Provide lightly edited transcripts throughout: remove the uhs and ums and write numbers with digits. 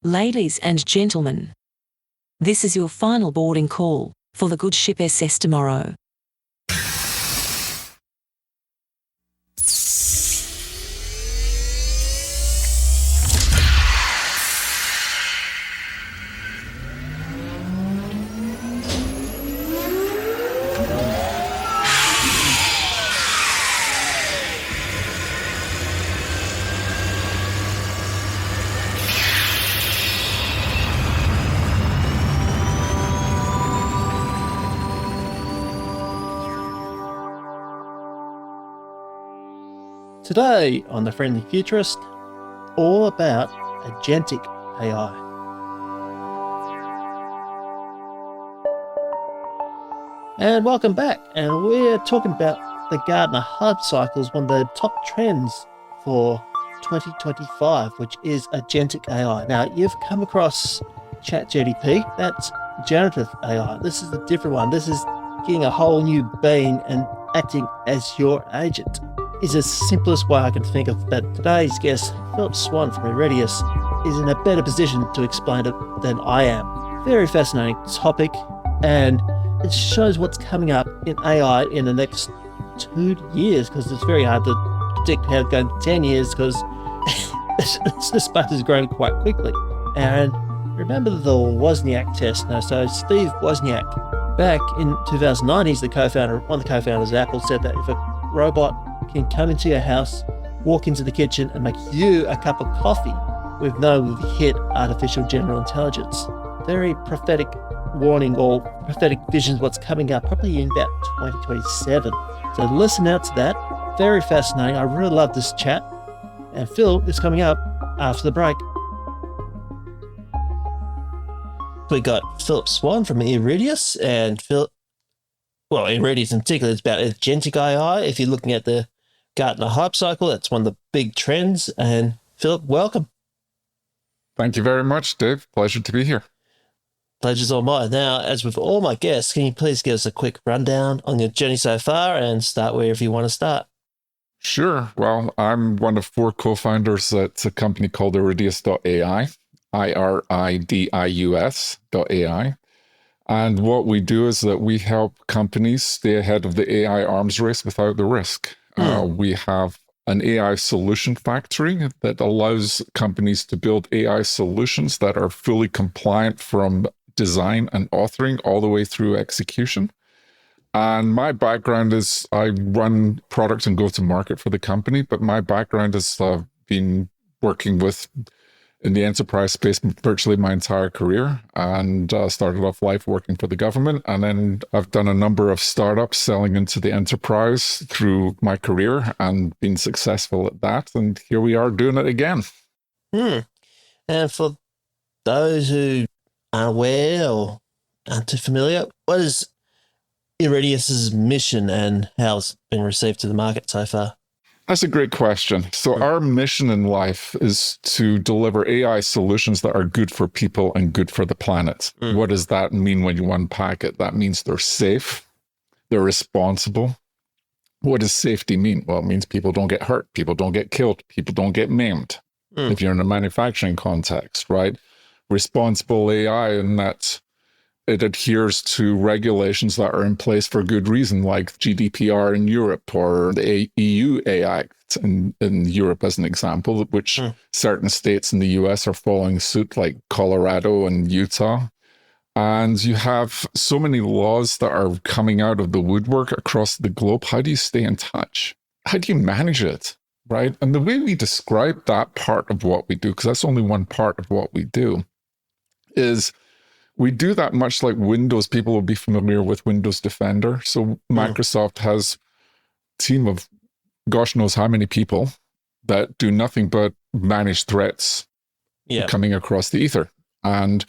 Ladies and gentlemen, this is your final boarding call for the good ship SS Tomorrow. Today on The Friendly Futurist, all about Agentic AI. And welcome back, and we're talking about the Gartner Hype Cycles, one of the top trends for 2025, which is Agentic AI. Now, you've come across ChatGPT, that's Generative AI. This is a different one. This is getting a whole new being and acting as your agent. Is the simplest way I can think of, but today's guest, Philip Swan from Iridius, is in a better position to explain it than I am. Very fascinating topic, and it shows what's coming up in AI in the next 2 years, because it's very hard to predict how it's going to 10 years, because the space is growing quite quickly. And remember the Wozniak test. Now, so Steve Wozniak, back in 2009, he's the co-founder, one of the co-founders of Apple, said that if a robot can come into your house, walk into the kitchen and make you a cup of coffee, we've known we've hit artificial general intelligence. Very prophetic warning or prophetic visions what's coming up probably in about 2027. So listen out to that. Very fascinating. I really love this chat. And Phil is coming up after the break. We got Philip Swan from Iridius, and Iridius in particular is about Agentic AI. If you're looking at the Gartner Hype Cycle, that's one of the big trends. And Philip, welcome. Thank you very much, Dave. Pleasure to be here. Pleasure's all mine. Now, as with all my guests, can you please give us a quick rundown on your journey so far and start wherever you want to start? Sure. Well, I'm one of 4 co-founders at a company called Iridius.ai, Iridius.ai. And what we do is that we help companies stay ahead of the AI arms race without the risk. We have an AI solution factory that allows companies to build AI solutions that are fully compliant from design and authoring all the way through execution. And my background is I run product and go to market for the company, but my background has been working in the enterprise space virtually my entire career, and started off life working for the government. And then I've done a number of startups selling into the enterprise through my career and been successful at that. And here we are doing it again. And for those who aren't aware or aren't too familiar, what is Iridius's mission and how it's been received to the market so far? That's a great question. So our mission in life is to deliver AI solutions that are good for people and good for the planet. What does that mean when you unpack it? That means they're safe, they're responsible. What does safety mean? Well, it means people don't get hurt, people don't get killed, people don't get maimed. If you're in a manufacturing context, right? Responsible AI in that it adheres to regulations that are in place for good reason, like GDPR in Europe or the EU AI Act in Europe, as an example, which certain states in the US are following suit, like Colorado and Utah. And you have so many laws that are coming out of the woodwork across the globe. How do you stay in touch? How do you manage it, right? And the way we describe that part of what we do, because that's only one part of what we do, is we do that much like Windows. People will be familiar with Windows Defender. So Microsoft has a team of gosh knows how many people that do nothing but manage threats coming across the ether. And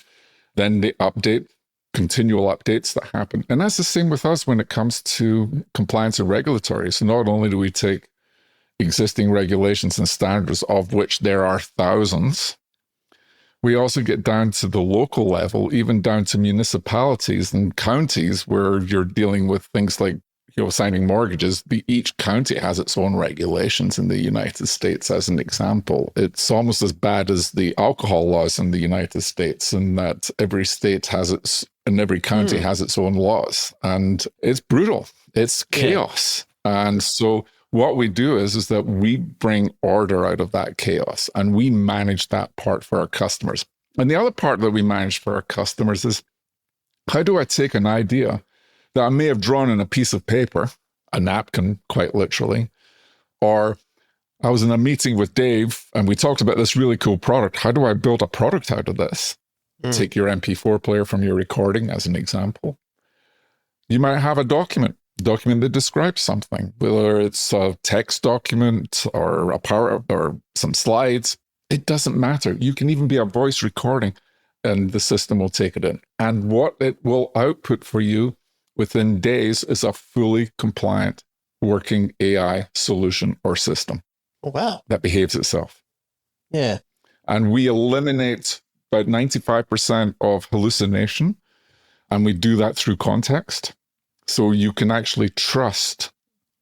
then they update, continual updates that happen. And that's the same with us when it comes to compliance and regulatory. So not only do we take existing regulations and standards, of which there are thousands, we also get down to the local level, even down to municipalities and counties, where you're dealing with things like signing mortgages, each county has its own regulations in the United States, as an example. It's almost as bad as the alcohol laws in the United States, in that every state has its, and every county has its own laws. And it's brutal. It's chaos. And so what we do is that we bring order out of that chaos, and we manage that part for our customers. And the other part that we manage for our customers is, how do I take an idea that I may have drawn on a piece of paper, a napkin, quite literally, or I was in a meeting with Dave and we talked about this really cool product. How do I build a product out of this? Take your MP4 player from your recording as an example. You might have a document that describes something, whether it's a text document or a power or some slides. It doesn't matter. You can even be a voice recording and the system will take it in. And what it will output for you within days is a fully compliant working AI solution or system. Oh, wow. That behaves itself. Yeah. And we eliminate about 95% of hallucination, and we do that through context. So you can actually trust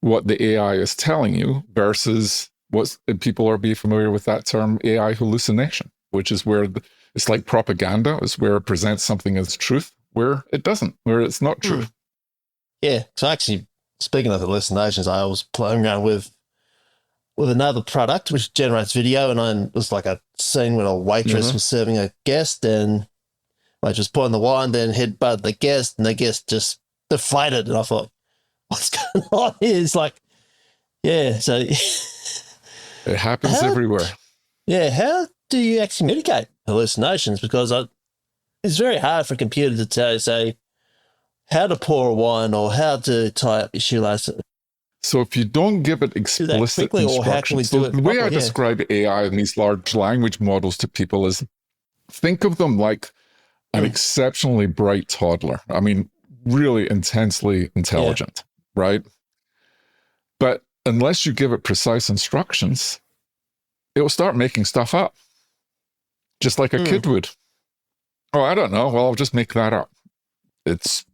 what the AI is telling you versus people are be familiar with that term AI hallucination, which is where it's like propaganda, is where it presents something as truth, where it doesn't, where it's not truth. Yeah. So actually, speaking of hallucinations, I was playing around with another product which generates video, and it was like a scene when a waitress was serving a guest, and waitress pouring the wine, then headbutted the guest, and the guest just deflated. And I thought, what's going on here? It's like, yeah. So it happens everywhere. Yeah. How do you actually mitigate hallucinations? Because it's very hard for a computer to tell you, say, how to pour a wine or how to tie up your shoelace. So if you don't give it explicit instructions, so the way I describe AI and these large language models to people is, think of them like an exceptionally bright toddler. I mean, really intensely intelligent, right? But unless you give it precise instructions, it will start making stuff up, just like a kid would. Oh, I don't know. Well, I'll just make that up. It's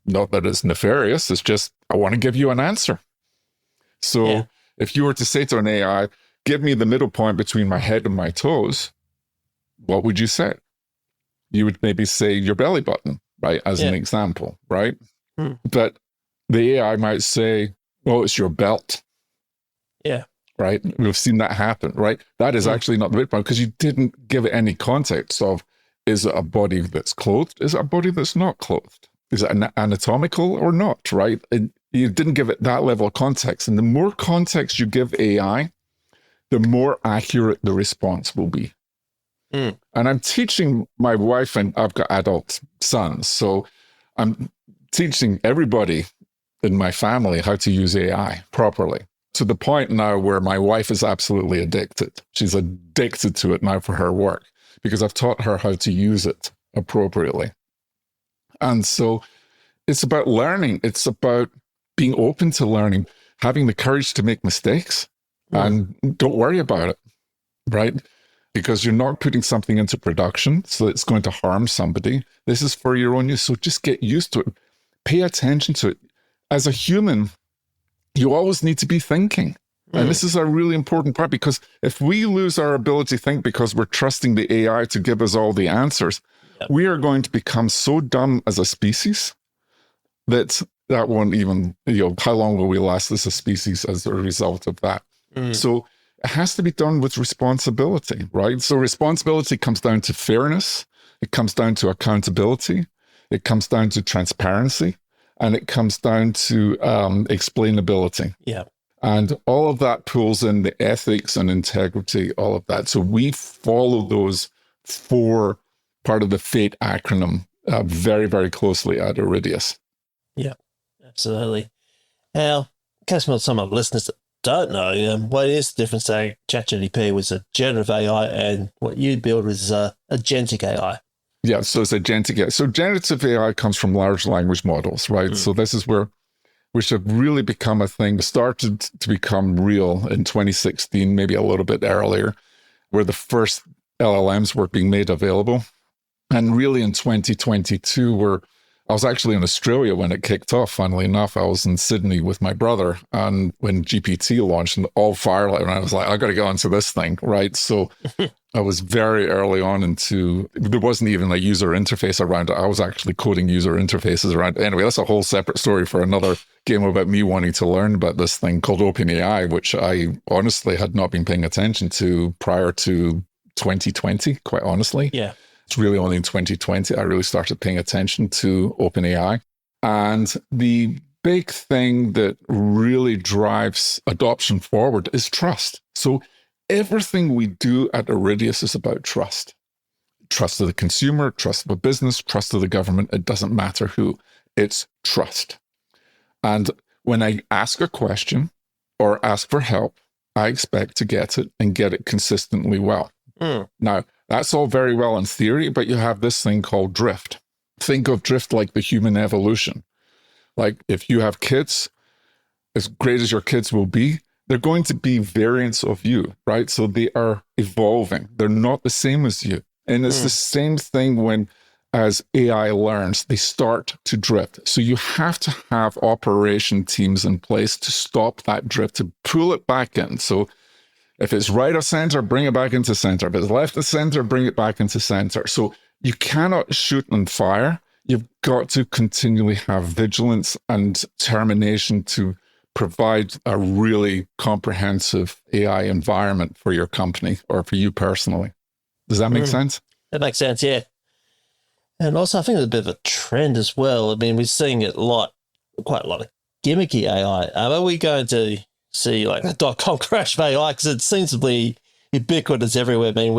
not that it's nefarious. It's just, I want to give you an answer. So if you were to say to an AI, give me the middle point between my head and my toes, what would you say? You would maybe say your belly button, right? As an example, right? But the AI might say, oh, it's your belt. Yeah. Right? We've seen that happen, right? That is actually not the right point, because you didn't give it any context of, is it a body that's clothed? Is it a body that's not clothed? Is it anatomical or not, right? You didn't give it that level of context. And the more context you give AI, the more accurate the response will be. And I'm teaching my wife, and I've got adult sons, so I'm teaching everybody in my family how to use AI properly, to the point now where my wife is absolutely addicted. She's addicted to it now for her work, because I've taught her how to use it appropriately. And so it's about learning. It's about being open to learning, having the courage to make mistakes, and don't worry about it, right? Because you're not putting something into production so it's going to harm somebody. This is for your own use. So just get used to it. Pay attention to it. As a human, you always need to be thinking. And this is a really important part, because if we lose our ability to think because we're trusting the AI to give us all the answers, we are going to become so dumb as a species that won't even, how long will we last as a species as a result of that? So it has to be done with responsibility, right? So responsibility comes down to fairness. It comes down to accountability. It comes down to transparency. And it comes down to explainability. Yeah. And all of that pulls in the ethics and integrity, all of that. So we follow those 4 part of the FATE acronym very, very closely at Iridius. Yeah, absolutely. Now, in case some of the listeners that don't know, what is the difference, say, ChatGPT was a generative AI and what you build is Agentic AI? Yeah, so it's Agentic AI. So generative AI comes from large language models, right? So this is which have really become a thing, started to become real in 2016, maybe a little bit earlier, where the first LLMs were being made available. And really in 2022, where I was actually in Australia when it kicked off, funnily enough. I was in Sydney with my brother, and when GPT launched and all firelight, and I was like, I got to get onto this thing, right? So I was very early on there wasn't even a user interface around it. I was actually coding user interfaces around it. Anyway, that's a whole separate story for another game about me wanting to learn about this thing called OpenAI, which I honestly had not been paying attention to prior to 2020, quite honestly. Yeah. It's really only in 2020 I really started paying attention to OpenAI. And the big thing that really drives adoption forward is trust. So everything we do at Iridius is about trust. Trust of the consumer, trust of a business, trust of the government. It doesn't matter who. It's trust. And when I ask a question or ask for help, I expect to get it and get it consistently well. Now, that's all very well in theory, but you have this thing called drift. Think of drift like the human evolution. Like if you have kids, as great as your kids will be, they're going to be variants of you, right? So they are evolving. They're not the same as you. And it's the same thing when, as AI learns, they start to drift. So you have to have operation teams in place to stop that drift, to pull it back in. So if it's right of center, bring it back into center. If it's left of center, bring it back into center. So you cannot shoot and fire. You've got to continually have vigilance and determination to provide a really comprehensive AI environment for your company or for you personally. Does that make sense? That makes sense, yeah. And also, I think there's a bit of a trend as well. I mean, we're seeing it quite a lot of gimmicky AI. Are we going to see like a .com crash of AI? Because it seems to be ubiquitous everywhere. I mean,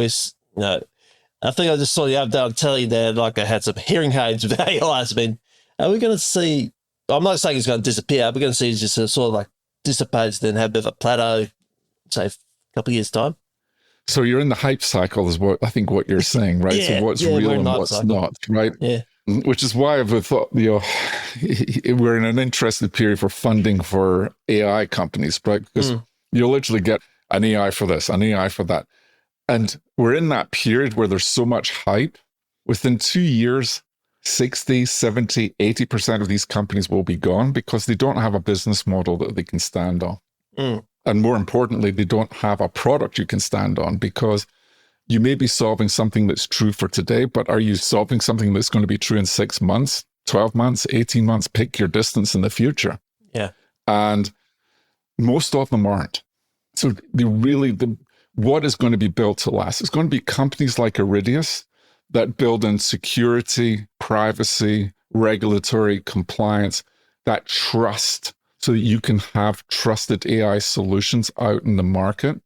I think I just saw the update on telly there, like I had some hearing aids with AI. I mean, are we going to see, I'm not saying it's going to disappear, we're going to see it just sort of like dissipates, then have a bit of a plateau, say, a couple of years' time. So you're in the hype cycle is what I think what you're saying, right? Yeah, so what's real and what's cycle. not, right? Yeah. Which is why I've thought, we're in an interesting period for funding for AI companies, right? Because you'll literally get an AI for this, an AI for that. And we're in that period where there's so much hype. Within 2 years, 60, 70, 80% of these companies will be gone because they don't have a business model that they can stand on. And more importantly, they don't have a product you can stand on, because you may be solving something that's true for today, but are you solving something that's going to be true in 6 months, 12 months, 18 months? Pick your distance in the future. Yeah. And most of them aren't. So what is going to be built to last? It's going to be companies like Iridius that build in security, privacy, regulatory compliance, that trust, so that you can have trusted AI solutions out in the market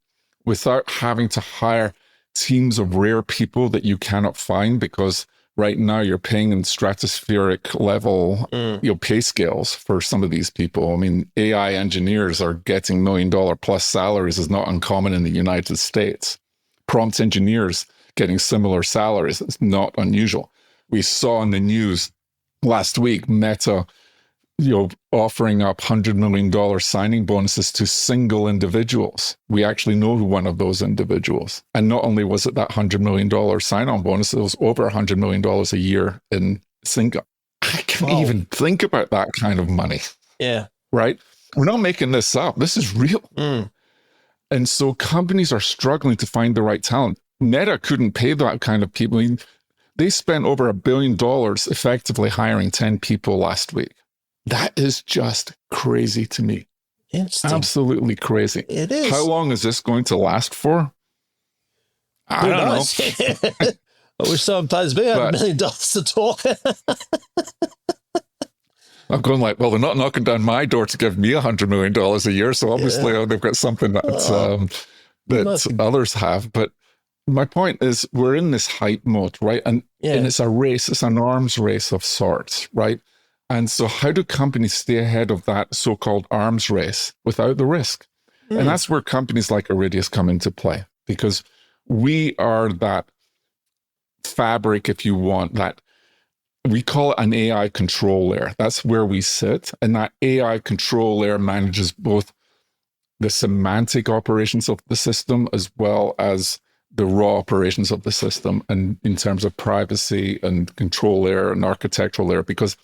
without having to hire teams of rare people that you cannot find, because right now you're paying in stratospheric level pay scales for some of these people. I mean, AI engineers are getting $1 million plus salaries is not uncommon in the United States. Prompt engineers getting similar salaries is not unusual. We saw in the news last week, Meta offering up $100 million signing bonuses to single individuals. We actually know one of those individuals. And not only was it that $100 million sign-on bonus, it was over $100 million a year in Singapore. I can't even think about that kind of money. Yeah. Right? We're not making this up. This is real. And so companies are struggling to find the right talent. Meta couldn't pay that kind of people. I mean, they spent over $1 billion effectively hiring 10 people last week. That is just crazy to me. Interesting. Absolutely crazy. It is. How long is this going to last for? I don't know. I wish someone pays me $1 million to talk. I'm going like, well, they're not knocking down my door to give me $100 million a year. So obviously they've got something that others have. But my point is, we're in this hype mode, right? And it's a race, it's an arms race of sorts, right? And so how do companies stay ahead of that so-called arms race without the risk? And that's where companies like Iridius come into play, because we are that fabric, if you want, that we call it an AI control layer. That's where we sit. And that AI control layer manages both the semantic operations of the system as well as the raw operations of the system, and in terms of privacy and control layer and architectural layer, because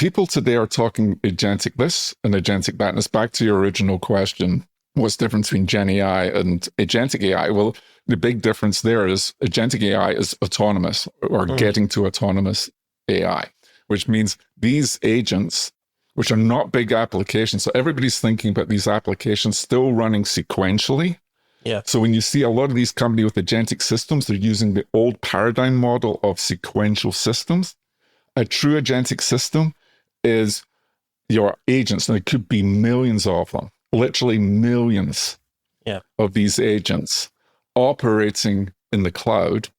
people today are talking agentic this and agentic that. And it's back to your original question. What's the difference between Gen AI and agentic AI? Well, the big difference there is agentic AI is autonomous or getting to autonomous AI, which means these agents, which are not big applications. So everybody's thinking about these applications still running sequentially. Yeah. So when you see a lot of these companies with agentic systems, they're using the old paradigm model of sequential systems. A true agentic system is your agents, and it could be millions of them, literally millions of these agents operating in the cloud.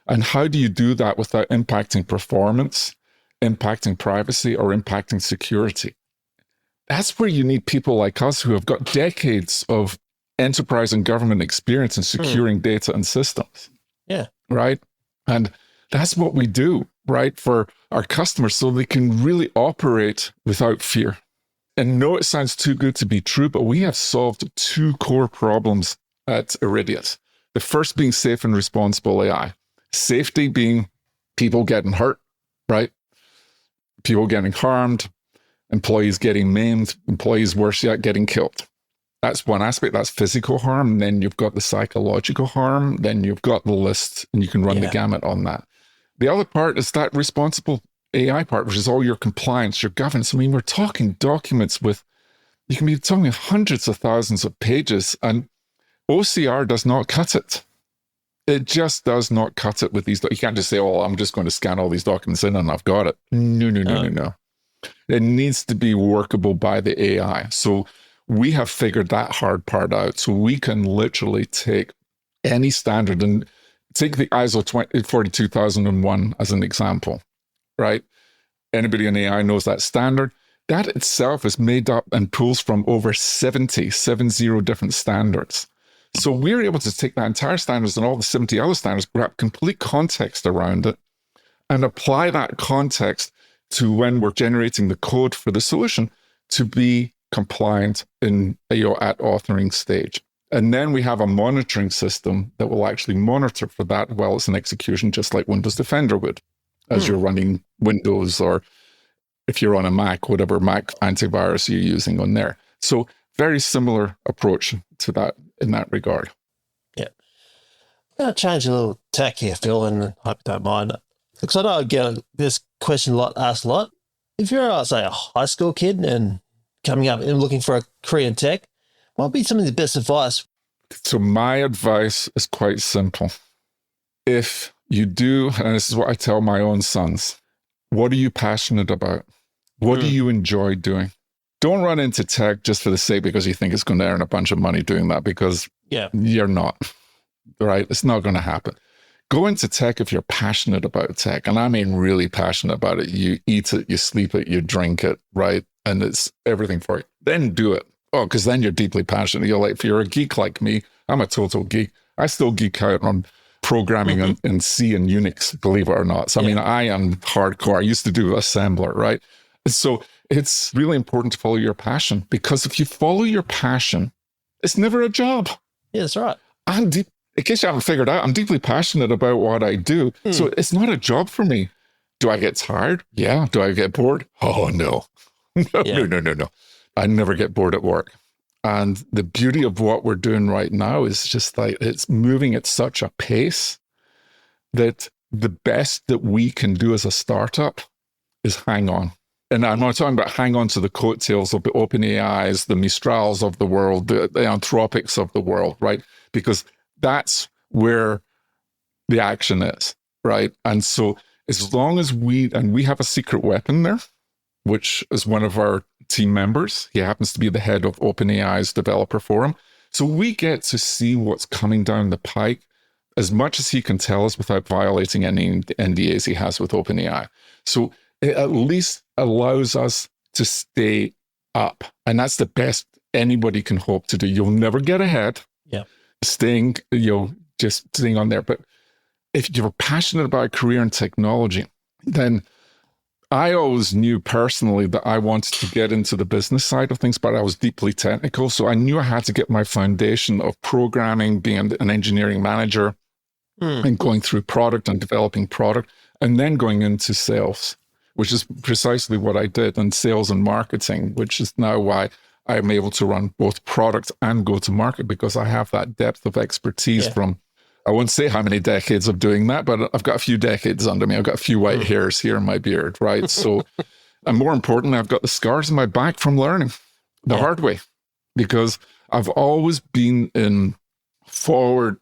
And how do you do that without impacting performance, impacting privacy, or impacting security? That's where you need people like us who have got decades of enterprise and government experience in securing data and systems. Yeah. Right? And that's what we do, right, for our customers so they can really operate without fear. And no, it sounds too good to be true, but we have solved two core problems at Iridius. The first being safe and responsible AI. Safety being people getting hurt, right? People getting harmed, employees getting maimed, employees, worse yet, getting killed. That's one aspect. That's physical harm. And then you've got the psychological harm. Then you've got the list, and you can run the gamut on that. The other part is that responsible AI part, which is all your compliance, your governance. I mean, we're talking documents with, you can be talking hundreds of thousands of pages, and OCR does not cut it. It just does not cut it with these. You can't just say, oh, I'm just going to scan all these documents in and I've got it. No. It needs to be workable by the AI. So we have figured that hard part out. So we can literally take any standard and take the ISO 42001 as an example, right? Anybody in AI knows that standard. That itself is made up and pulls from over 70 different standards. So we're able to take that entire standards and all the 70 other standards, wrap complete context around it, and apply that context to when we're generating the code for the solution to be compliant in at authoring stage. And then we have a monitoring system that will actually monitor for that while it's in execution, just like Windows Defender would, as you're running Windows, or if you're on a Mac, whatever Mac antivirus you're using on there. So very similar approach to that in that regard. Yeah. I'm going to change a little tack here, Phil, and I hope you don't mind it. Because I know I get this question asked a lot. If you're, say, a high school kid and coming up and looking for a career in tech, what would be some of the best advice? So my advice is quite simple. If you do, and this is what I tell my own sons, what are you passionate about? What do you enjoy doing? Don't run into tech just for the sake because you think it's going to earn a bunch of money doing that, because you're not, right? It's not going to happen. Go into tech if you're passionate about tech. And I mean really passionate about it. You eat it, you sleep it, you drink it, right? And it's everything for you. Then do it. Oh, because then you're deeply passionate. You're like, if you're a geek like me, I'm a total geek. I still geek out on programming in C and Unix, believe it or not. So, I mean, I am hardcore. I used to do assembler, right? So it's really important to follow your passion, because if you follow your passion, it's never a job. Yeah, that's right. In case you haven't figured out, I'm deeply passionate about what I do. So it's not a job for me. Do I get tired? Yeah. Do I get bored? Oh, no. No. I never get bored at work. And the beauty of what we're doing right now is just like, it's moving at such a pace that the best that we can do as a startup is hang on. And I'm not talking about hang on to the coattails of the OpenAIs, the Mistrals of the world, the Anthropics of the world, right? Because that's where the action is, right? And so as long as we have a secret weapon there, which is one of our team members. He happens to be the head of OpenAI's developer forum. So we get to see what's coming down the pike as much as he can tell us without violating any NDAs he has with OpenAI. So it at least allows us to stay up. And that's the best anybody can hope to do. You'll never get ahead. Yeah. Staying, just staying on there. But if you're passionate about a career in technology, then I always knew personally that I wanted to get into the business side of things, but I was deeply technical. So I knew I had to get my foundation of programming, being an engineering manager, and going through product and developing product, and then going into sales, which is precisely what I did in sales and marketing, which is now why I'm able to run both product and go to market, because I have that depth of expertise from, I won't say how many decades of doing that, but I've got a few decades under me. I've got a few white hairs here in my beard, right? So, and more importantly, I've got the scars in my back from learning the hard way, because I've always been in forward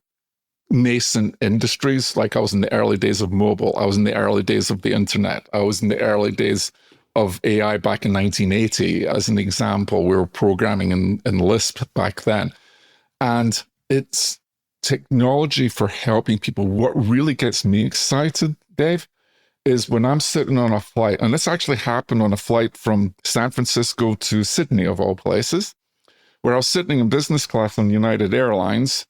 nascent industries. Like I was in the early days of mobile. I was in the early days of the internet. I was in the early days of AI back in 1980. As an example, we were programming in Lisp back then. And it's technology for helping people. What really gets me excited, Dave, is when I'm sitting on a flight, and this actually happened on a flight from San Francisco to Sydney, of all places, where I was sitting in business class on United Airlines,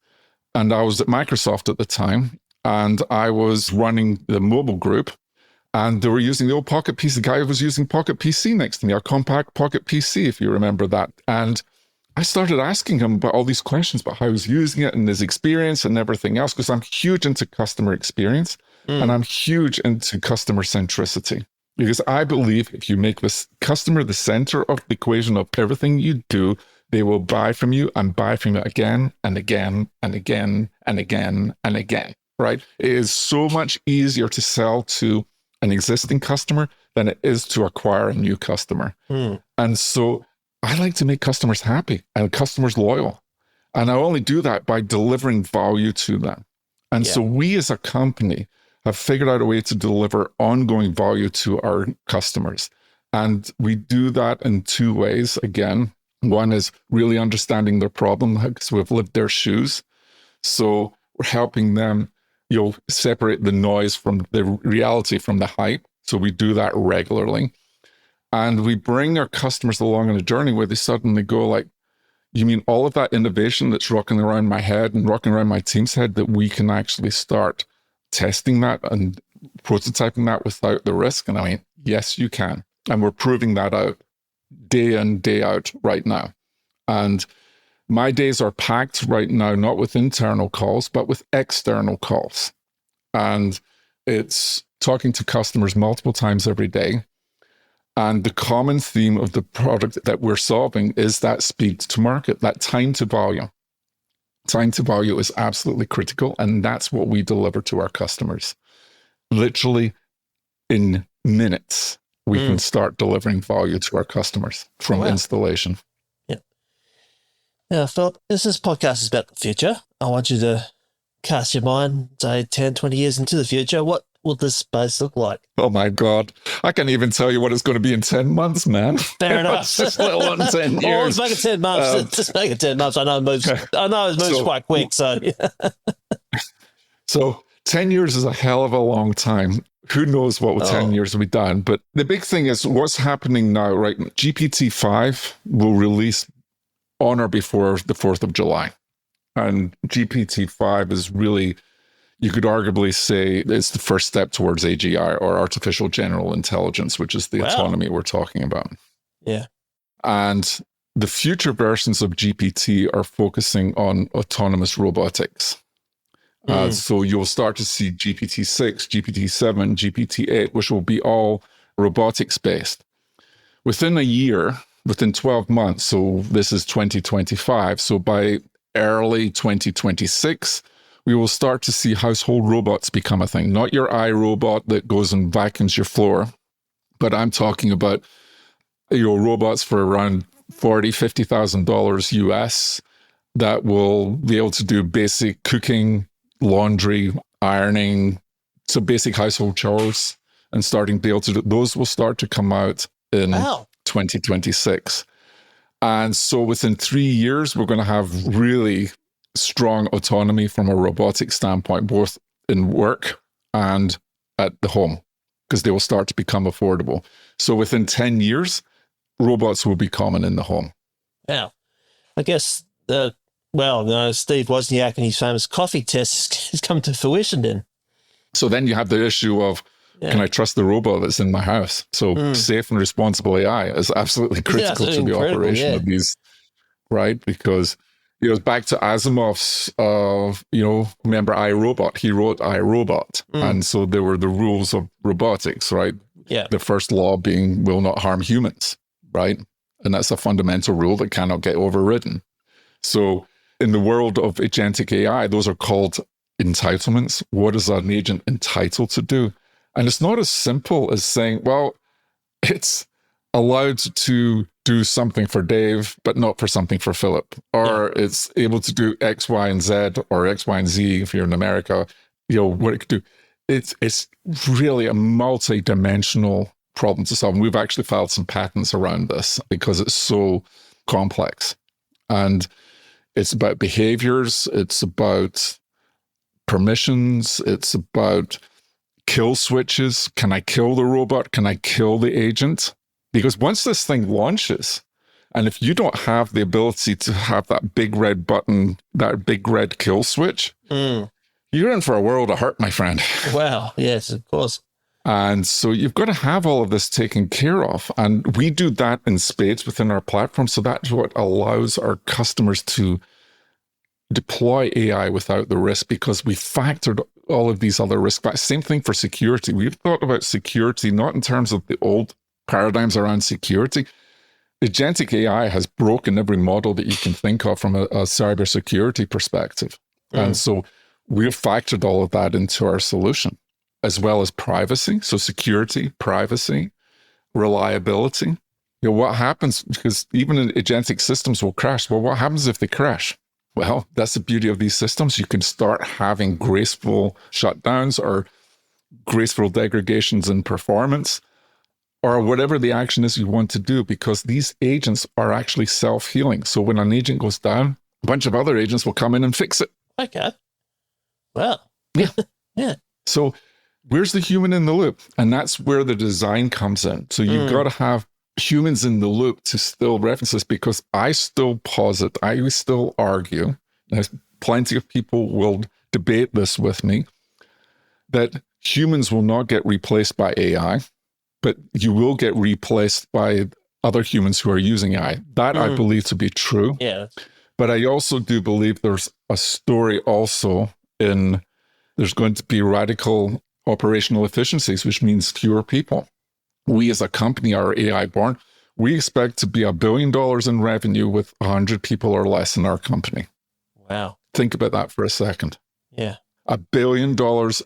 and I was at Microsoft at the time, and I was running the mobile group, and they were using the old Pocket PC. The guy was using Pocket PC next to me, a compact Pocket PC, if you remember that. And I started asking him about all these questions about how he was using it and his experience and everything else, because I'm huge into customer experience and I'm huge into customer centricity. Because I believe if you make this customer the center of the equation of everything you do, they will buy from you and buy from you again and again and again and again and again, right? It is so much easier to sell to an existing customer than it is to acquire a new customer. And so I like to make customers happy and customers loyal. And I only do that by delivering value to them. And so we as a company have figured out a way to deliver ongoing value to our customers. And we do that in two ways. Again, one is really understanding their problem because we've lived their shoes. So we're helping them, separate the noise from the reality from the hype. So we do that regularly. And we bring our customers along on a journey where they suddenly go like, you mean all of that innovation that's rocking around my head and rocking around my team's head, that we can actually start testing that and prototyping that without the risk? And I mean, yes, you can. And we're proving that out day in, day out right now. And my days are packed right now, not with internal calls, but with external calls. And it's talking to customers multiple times every day. And the common theme of the product that we're solving is that speed to market, that time to value. Time to value is absolutely critical. And that's what we deliver to our customers. Literally in minutes, we can start delivering value to our customers from installation. Yeah. Now, Philip, this podcast is about the future. I want you to cast your mind, say 10, 20 years into the future. What will this space look like? Oh my God. I can't even tell you what it's going to be in 10 months, man. Fair enough. It's just little in 10 years. Oh, let's make it 10 months. Just make it 10 months. I know it moves quite quick. So 10 years is a hell of a long time. Who knows what with 10 years will be done? But the big thing is what's happening now, right? GPT-5 will release on or before the 4th of July. And GPT-5 is really, you could arguably say it's the first step towards AGI, or artificial general intelligence, which is the autonomy we're talking about. Yeah. And the future versions of GPT are focusing on autonomous robotics. So you'll start to see GPT-6, GPT-7, GPT-8, which will be all robotics based. Within a year, within 12 months, so this is 2025, so by early 2026, we will start to see household robots become a thing. Not your iRobot that goes and vacuums your floor, but I'm talking about robots for around $40,000, $50,000 US that will be able to do basic cooking, laundry, ironing, so basic household chores, and starting to be able to do those will start to come out in 2026. And so within 3 years, we're going to have really strong autonomy from a robotic standpoint, both in work and at the home, because they will start to become affordable. So within 10 years, robots will be common in the home. Yeah. I guess Steve Wozniak and his famous coffee test has come to fruition then. So then you have the issue of, can I trust the robot that's in my house? So safe and responsible AI is absolutely critical to the operation of these, right? Because, back to Asimov's, remember iRobot, he wrote iRobot. And so there were the rules of robotics, right? Yeah. The first law being will not harm humans, right? And that's a fundamental rule that cannot get overridden. So in the world of agentic AI, those are called entitlements. What is an agent entitled to do? And it's not as simple as saying, well, it's allowed to do something for Dave, but not for something for Philip. Or it's able to do X, Y, and Z, or X, Y, and Z if you're in America, what it could do. It's really a multi-dimensional problem to solve. And we've actually filed some patents around this because it's so complex. And it's about behaviors, it's about permissions, it's about kill switches. Can I kill the robot? Can I kill the agent? Because once this thing launches, and if you don't have the ability to have that big red button, that big red kill switch, you're in for a world of hurt, my friend. Wow. Yes, of course. And so you've got to have all of this taken care of. And we do that in spades within our platform. So that's what allows our customers to deploy AI without the risk, because we factored all of these other risks back. Same thing for security. We've thought about security, not in terms of the old paradigms around security. Agentic AI has broken every model that you can think of from a cybersecurity perspective. And so we've factored all of that into our solution, as well as privacy. So security, privacy, reliability. What happens, because even in agentic systems will crash. Well, what happens if they crash? Well, that's the beauty of these systems. You can start having graceful shutdowns or graceful degradations in performance, or whatever the action is you want to do, because these agents are actually self-healing. So when an agent goes down, a bunch of other agents will come in and fix it. Okay. Well. Yeah. Yeah. So where's the human in the loop? And that's where the design comes in. So you've got to have humans in the loop to still reference this, because I still posit, I still argue, and plenty of people will debate this with me, that humans will not get replaced by AI, but you will get replaced by other humans who are using AI. That I believe to be true. Yeah. But I also do believe there's a story also in there's going to be radical operational efficiencies, which means fewer people. We as a company are AI born. We expect to be $1 billion in revenue with 100 people or less in our company. Wow. Think about that for a second. Yeah. $1 billion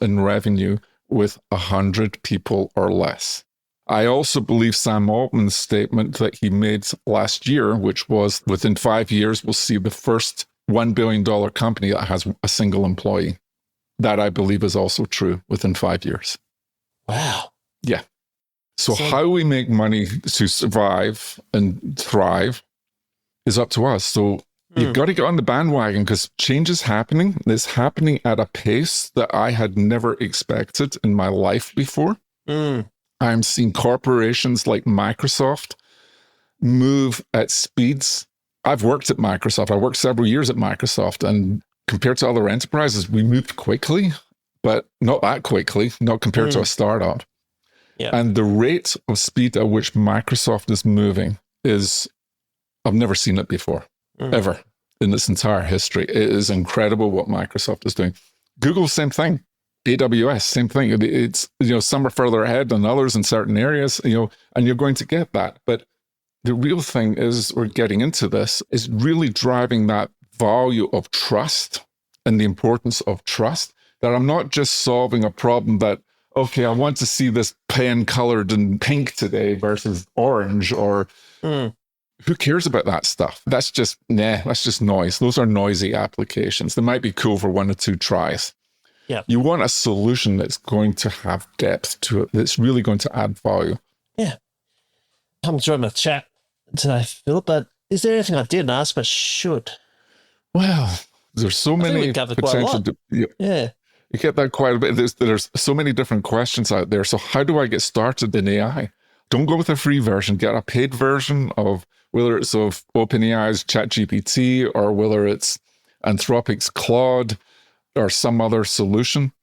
in revenue with 100 people or less. I also believe Sam Altman's statement that he made last year, which was within 5 years, we'll see the first $1 billion company that has a single employee. That I believe is also true within 5 years. Wow. Yeah. So how we make money to survive and thrive is up to us. So you've got to get on the bandwagon, because change is happening. It's happening at a pace that I had never expected in my life before. I'm seeing corporations like Microsoft move at speeds. I've worked at Microsoft. I worked several years at Microsoft, and compared to other enterprises, we moved quickly, but not that quickly, not compared to a startup. Yeah. And the rate of speed at which Microsoft is moving is, I've never seen it before, ever in its entire history. It is incredible what Microsoft is doing. Google, same thing. AWS, same thing. It's, some are further ahead than others in certain areas, and you're going to get that. But the real thing is, we're getting into this, is really driving that value of trust and the importance of trust, that I'm not just solving a problem that, okay, I want to see this pen colored in pink today versus orange, or who cares about that stuff? That's just noise. Those are noisy applications. They might be cool for 1 or 2 tries. Yeah. You want a solution that's going to have depth to it, that's really going to add value. Yeah. I'm enjoying my chat today, Philip, but is there anything I didn't ask but should? Well, there's so many potential. Yeah. You get that quite a bit. There's so many different questions out there. So how do I get started in AI? Don't go with a free version. Get a paid version of, whether it's of OpenAI's ChatGPT, or whether it's Anthropic's Claude, or some other solution.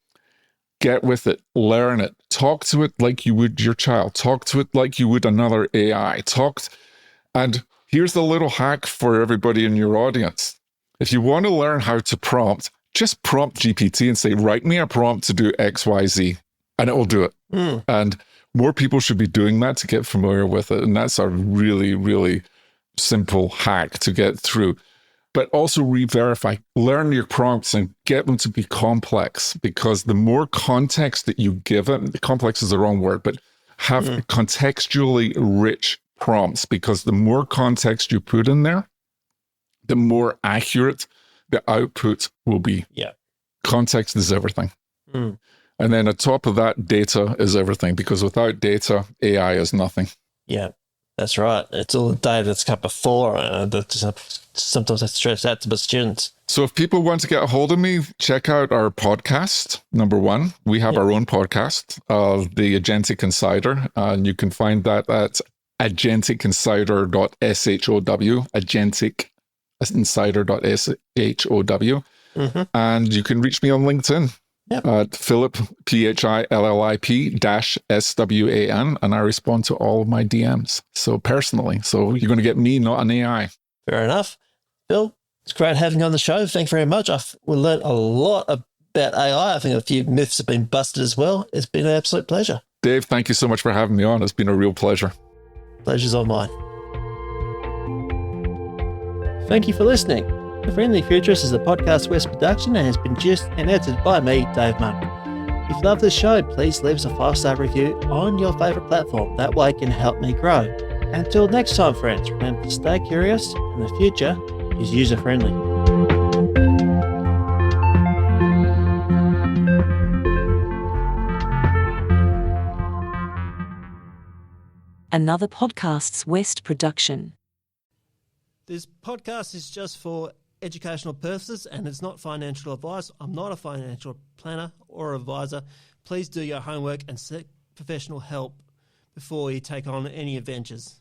Get with it, learn it, talk to it like you would your child, talk to it like you would another AI. And here's the little hack for everybody in your audience. If you want to learn how to prompt, just prompt GPT and say, write me a prompt to do X, Y, Z. and it will do it. And more people should be doing that to get familiar with it. And that's a really, really simple hack to get through. But also re-verify, learn your prompts and get them to be complex, because the more context that you give it, complex is the wrong word, but have contextually rich prompts, because the more context you put in there, the more accurate the output will be. Yeah. Context is everything. And then on top of that, data is everything, because without data, AI is nothing. Yeah, that's right. It's all the data that's come before that sometimes I stress out to my students. So if people want to get a hold of me, check out our podcast, number one. We have our own podcast, the Agentic Insider, and you can find that at agenticinsider.show, agenticinsider.show. And you can reach me on LinkedIn at Philip, PHILLIP-SWAN, and I respond to all of my DMs. So personally, so you're going to get me, not an AI. Fair enough. Phil, it's great having you on the show. Thanks very much. We learned a lot about AI. I think a few myths have been busted as well. It's been an absolute pleasure. Dave, thank you so much for having me on. It's been a real pleasure. Pleasure's all mine. Thank you for listening. The Friendly Futurist is a Podcast West production and has been produced and edited by me, Dave Monk. If you love this show, please leave us a 5-star review on your favourite platform. That way it can help me grow. Until next time, friends, remember to stay curious, and the future is user-friendly. Another Podcasts West production. This podcast is just for educational purposes and it's not financial advice. I'm not a financial planner or advisor. Please do your homework and seek professional help before you take on any adventures.